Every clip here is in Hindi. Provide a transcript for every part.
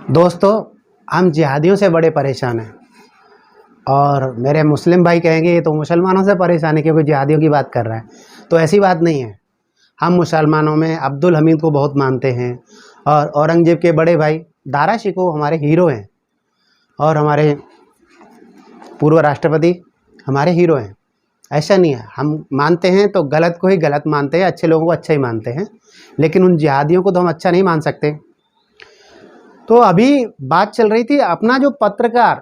दोस्तों, हम जिहादियों से बड़े परेशान हैं और मेरे मुस्लिम भाई कहेंगे ये तो मुसलमानों से परेशान है क्योंकि जिहादियों की बात कर रहा है। तो ऐसी बात नहीं है। हम मुसलमानों में अब्दुल हमीद को बहुत मानते हैं और औरंगजेब के बड़े भाई दारा शिकोह हमारे हीरो हैं और हमारे पूर्व राष्ट्रपति हमारे हीरो हैं। ऐसा नहीं है, हम मानते हैं तो गलत को ही गलत मानते हैं, अच्छे लोगों को अच्छा ही मानते हैं, लेकिन उन जिहादियों को तो हम अच्छा नहीं मान सकते। तो अभी बात चल रही थी अपना जो पत्रकार,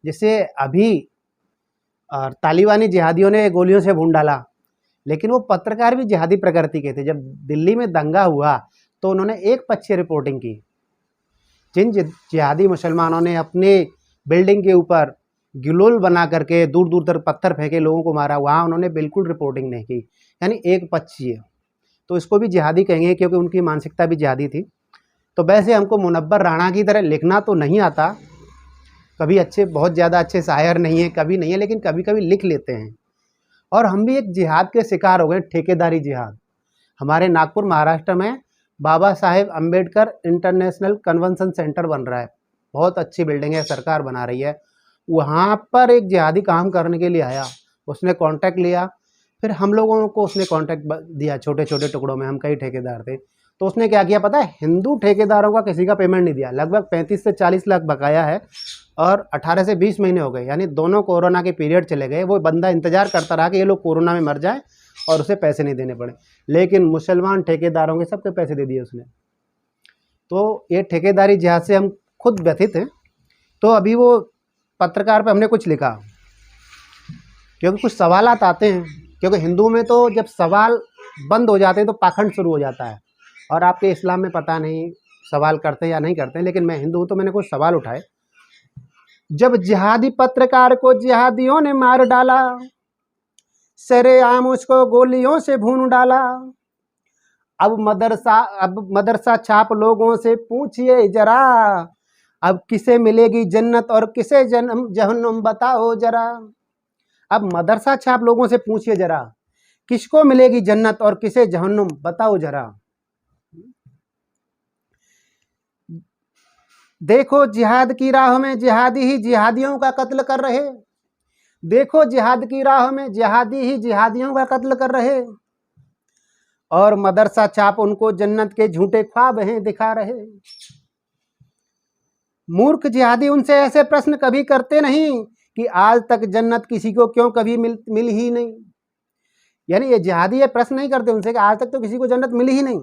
जिसे अभी तालिबानी जिहादियों ने गोलियों से भून डाला, लेकिन वो पत्रकार भी जिहादी प्रकृति के थे। जब दिल्ली में दंगा हुआ तो उन्होंने एक पक्षीय रिपोर्टिंग की। जिन जिहादी मुसलमानों ने अपने बिल्डिंग के ऊपर गिलोल बना करके दूर दूर तक पत्थर फेंके, लोगों को मारा, वहाँ उन्होंने बिल्कुल रिपोर्टिंग नहीं की, यानी एक पक्षीय। तो इसको भी जिहादी कहेंगे क्योंकि उनकी मानसिकता भी जिहादी थी। तो वैसे हमको मुनव्वर राणा की तरह लिखना तो नहीं आता, कभी अच्छे बहुत ज़्यादा अच्छे शायर नहीं है, कभी नहीं है, लेकिन कभी कभी लिख लेते हैं। और हम भी एक जिहाद के शिकार हो गए, ठेकेदारी जिहाद। हमारे नागपुर महाराष्ट्र में Baba Saheb Ambedkar international convention centre बन रहा है, बहुत अच्छी बिल्डिंग है, सरकार बना रही है। वहाँ पर एक जिहादी काम करने के लिए आया, उसने कॉन्टैक्ट लिया, फिर हम लोगों को उसने कॉन्टैक्ट दिया छोटे छोटे टुकड़ों में, हम कई ठेकेदार थे। तो उसने क्या किया पता है, हिंदू ठेकेदारों का किसी का पेमेंट नहीं दिया। लगभग 35 से 40 लाख बकाया है और 18 से 20 महीने हो गए, यानी दोनों कोरोना के पीरियड चले गए। वो बंदा इंतजार करता रहा कि ये लोग कोरोना में मर जाए और उसे पैसे नहीं देने पड़े, लेकिन मुसलमान ठेकेदारों के सबके पैसे दे दिए उसने। तो ये ठेकेदारी जिहाद से हम खुद व्यथित हैं। तो अभी वो पत्रकार पे हमने कुछ लिखा, क्योंकि कुछ सवालात आते हैं, क्योंकि हिंदू में तो जब सवाल बंद हो जाते हैं तो पाखंड शुरू हो जाता है। और आपके इस्लाम में पता नहीं सवाल करते हैं या नहीं करते हैं, लेकिन मैं हिंदू हूँ तो मैंने कुछ सवाल उठाए। जब जिहादी पत्रकार को जिहादियों ने मार डाला, सरेआम उसको गोलियों से भून डाला, अब मदरसा छाप लोगों से पूछिए जरा, अब किसे मिलेगी जन्नत और किसे जहन्नुम बताओ जरा। अब मदरसा छाप लोगों से पूछिए जरा, किसको मिलेगी जन्नत और किसे जहन्नुम बताओ जरा। देखो जिहाद की राह में जिहादी ही जिहादियों का कत्ल कर रहे, देखो जिहाद की राह में जिहादी ही जिहादियों का कत्ल कर रहे, और मदरसा छाप उनको जन्नत के झूठे ख्वाब हैं दिखा रहे। मूर्ख जिहादी उनसे ऐसे प्रश्न कभी करते नहीं कि आज तक जन्नत किसी को क्यों कभी मिल ही नहीं। यानी ये जिहादी ये प्रश्न नहीं करते उनसे कि आज तक तो किसी को जन्नत मिली ही नहीं।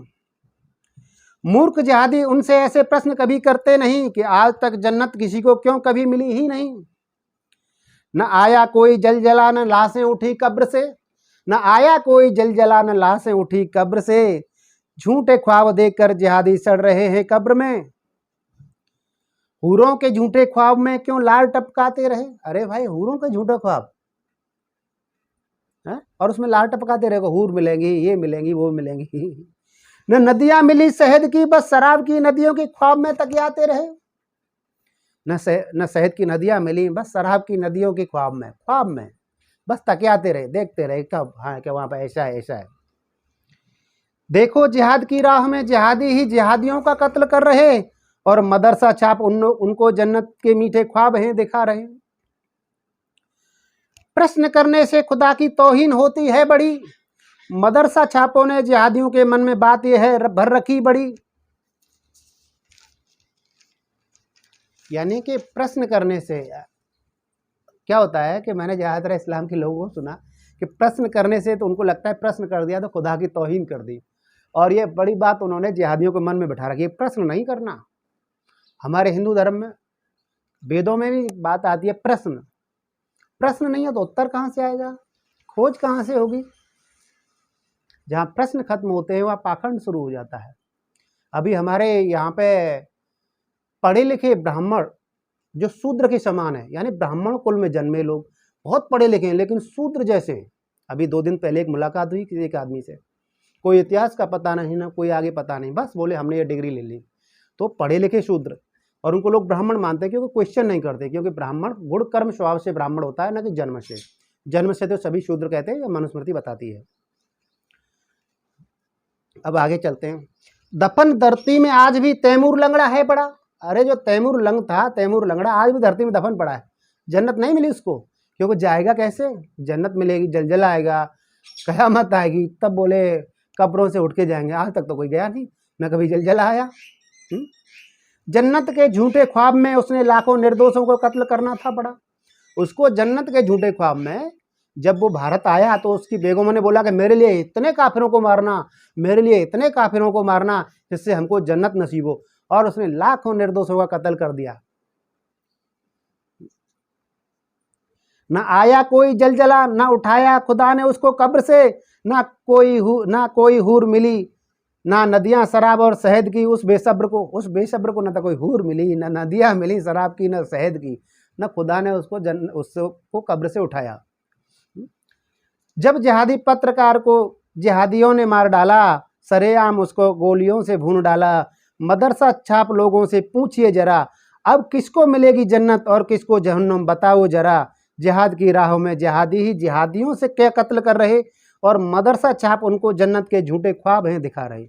मूर्ख जिहादी उनसे ऐसे प्रश्न कभी करते नहीं कि आज तक जन्नत किसी को क्यों कभी मिली ही नहीं। न आया कोई जल जला न लाशें उठी कब्र से, न आया कोई जल जला न लाशें उठी कब्र से, झूठे ख्वाब देखकर जिहादी सड़ रहे हैं कब्र में। हूरों के झूठे ख्वाब में क्यों लाल टपकाते रहे। अरे भाई, हूरों के झूठे ख्वाब है और उसमें लाल टपकाते रहे, हूर मिलेंगी, ये मिलेंगी, वो मिलेंगी। न नदियां मिली शहद की, बस शराब की नदियों के ख्वाब में तकियाते रहे। न शहद की नदियां मिली, बस शराब की नदियों के ख्वाब में बस तकियाते रहे, देखते रहे कब हाँ क्या वहां पर ऐसा है ऐसा है। देखो जिहाद की राह में जिहादी ही जिहादियों का कत्ल कर रहे, और मदरसा छाप उनको जन्नत के मीठे ख्वाब हैं दिखा रहे। प्रश्न करने से खुदा की तौहीन होती है बड़ी, मदरसा छापों ने जिहादियों के मन में बात यह है भर रखी बड़ी। यानी कि प्रश्न करने से क्या होता है कि मैंने ज़्यादातर इस्लाम के लोगों को सुना कि प्रश्न करने से तो उनको लगता है प्रश्न कर दिया तो खुदा की तौहीन कर दी, और ये बड़ी बात उन्होंने जिहादियों के मन में बैठा रखी है। प्रश्न नहीं करना। हमारे हिंदू धर्म में वेदों में भी बात आती है प्रश्न नहीं है तो उत्तर कहाँ से आएगा, खोज कहाँ से होगी। जहाँ प्रश्न खत्म होते हैं वहाँ पाखंड शुरू हो जाता है। अभी हमारे यहाँ पे पढ़े लिखे ब्राह्मण जो शूद्र के समान है, यानी ब्राह्मण कुल में जन्मे लोग बहुत पढ़े लिखे हैं लेकिन शूद्र जैसे हैं। अभी 2 दिन पहले एक मुलाकात हुई किसी एक आदमी से, कोई इतिहास का पता नहीं ना कोई आगे पता नहीं, बस बोले हमने ये डिग्री ले ली। तो पढ़े लिखे शूद्र, और उनको लोग ब्राह्मण मानते हैं क्योंकि क्वेश्चन नहीं करते, क्योंकि ब्राह्मण गुण कर्म स्वभाव से ब्राह्मण होता है ना कि जन्म से तो सभी शूद्र कहते हैं, मनुस्मृति बताती है। अब आगे चलते हैं। दफन धरती में आज भी तैमूर लंगड़ा है बड़ा, अरे जो तैमूर लंग था, तैमूर लंगड़ा आज भी धरती में दफन पड़ा है, जन्नत नहीं मिली उसको, क्योंकि जाएगा कैसे? जन्नत मिलेगी, जलजला आएगा, कयामत आएगी, तब बोले कब्रों से उठ के जाएंगे। आज तक तो कोई गया नहीं, न कभी जलजला आया। जन्नत के झूठे ख्वाब में उसने लाखों निर्दोषों को कत्ल करना था पड़ा। उसको जन्नत के झूठे ख्वाब में जब वो भारत आया तो उसकी बेगमों ने बोला कि मेरे लिए इतने काफिरों को मारना, मेरे लिए इतने काफिरों को मारना जिससे हमको जन्नत नसीब हो, और उसने लाखों निर्दोषों का कत्ल कर दिया। न आया कोई जलजला, न उठाया खुदा ने उसको कब्र से, ना कोई हूर मिली, ना नदियां शराब और शहद की उस बेसब्र को न तो कोई हूर मिली, न नदियां मिली शराब की, न शहद की, न खुदा ने उसको कब्र से उठाया। जब जिहादी पत्रकार को जिहादियों ने मार डाला, सरेआम उसको गोलियों से भून डाला, मदरसा छाप लोगों से पूछिए जरा, अब किसको मिलेगी जन्नत और किसको जहन्नुम, बताओ जरा। जिहाद की राहों में जिहादी ही जिहादियों से क्या कत्ल कर रहे, और मदरसा छाप उनको जन्नत के झूठे ख्वाब हैं दिखा रहे।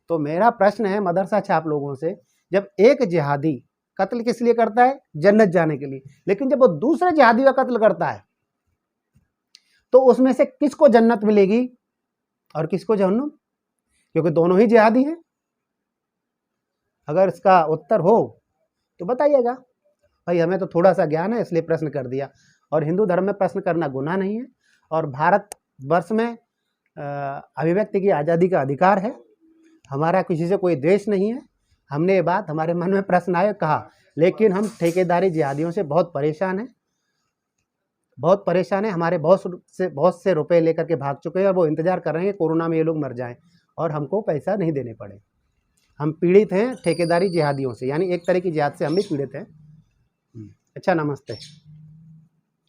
तो मेरा प्रश्न है मदरसा छाप लोगों से, जब एक जिहादी कत्ल किस लिए करता है? जन्नत जाने के लिए, लेकिन जब वो दूसरे जिहादी का कत्ल करता है तो उसमें से किसको जन्नत मिलेगी और किसको जहन्नुम? क्योंकि दोनों ही जिहादी हैं। अगर इसका उत्तर हो तो बताइएगा। भाई हमें तो थोड़ा सा ज्ञान है इसलिए प्रश्न कर दिया, और हिंदू धर्म में प्रश्न करना गुनाह नहीं है, और भारत वर्ष में अभिव्यक्ति की आज़ादी का अधिकार है, हमारा किसी से कोई द्वेष नहीं है। हमने ये बात, हमारे मन में प्रश्न आए कहा, लेकिन हम ठेकेदारी जिहादियों से बहुत परेशान हैं, हमारे बहुत से रुपए लेकर के भाग चुके हैं, और वो इंतजार कर रहे हैं कोरोना में ये लोग मर जाएं और हमको पैसा नहीं देने पड़े। हम पीड़ित हैं ठेकेदारी जिहादियों से, यानी एक तरह की जिहाद से हम भी पीड़ित हैं। अच्छा, नमस्ते।